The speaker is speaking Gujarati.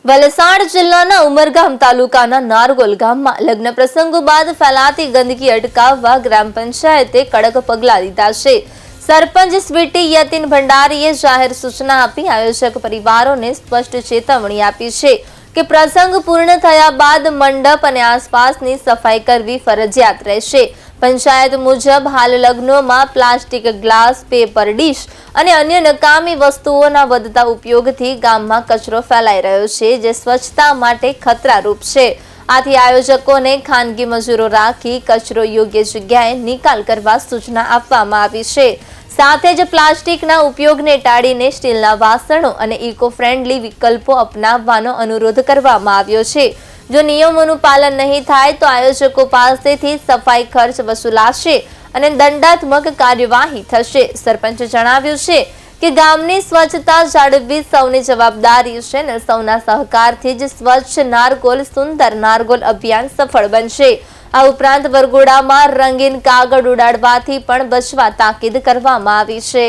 વલસાડ જિલ્લાના ઉમરગામ તાલુકાના નારગોલ ગામમાં લગ્ન પ્રસંગો બાદ ફેલાતી ગંદકી અટકાવવા ગ્રામ પંચાયતે કડક પગલાં લીધા છે। સરપંચ સ્વીટી યતીન ભંડારીએ જાહેર સૂચના આપી આયોજક પરિવારોને સ્પષ્ટ ચેતવણી આપી છે કે પ્રસંગ પૂર્ણ થયા બાદ મંડપ અને આસપાસની સફાઈ કરવી ફરજિયાત રહેશે। પંચાયત મુજબ હાલ લગ્નોમાં પ્લાસ્ટિક ગ્લાસ, પેપર ડીશ અને અન્ય નકામી વસ્તુઓના વધતા ઉપયોગથી ગામમાં કચરો ફેલાઈ રહ્યો છે, જે સ્વચ્છતા માટે ખતરારૂપ છે। આથી આયોજકોને ખાનગી મજૂરો રાખી કચરો યોગ્ય જગ્યાએ નિકાલ કરવા સૂચના આપવામાં આવી છે। સાથે જ પ્લાસ્ટિકના ઉપયોગને ટાળીને સ્ટીલના વાસણો અને ઇકો ફ્રેન્ડલી વિકલ્પો અપનાવવાનો અનુરોધ કરવામાં આવ્યો છે। જો નિયમોનું પાલન નહીં થાય તો આયોજકો પાસેથી સફાઈ ખર્ચ વસૂલાશે અને દંડાત્મક કાર્યવાહી થશે। સરપંચે જણાવ્યું છે કે ગામની સ્વચ્છતા જાળવવી સૌની જવાબદારી છે અને સૌના સહકારથી જ સ્વચ્છ નારગોલ સુંદર નારગોલ અભિયાન સફળ બનશે। આ ઉપરાંત વરઘોડામાં રંગીન કાગળ ઉડાડવાથી પણ બચવા તાકીદ કરવામાં આવી છે।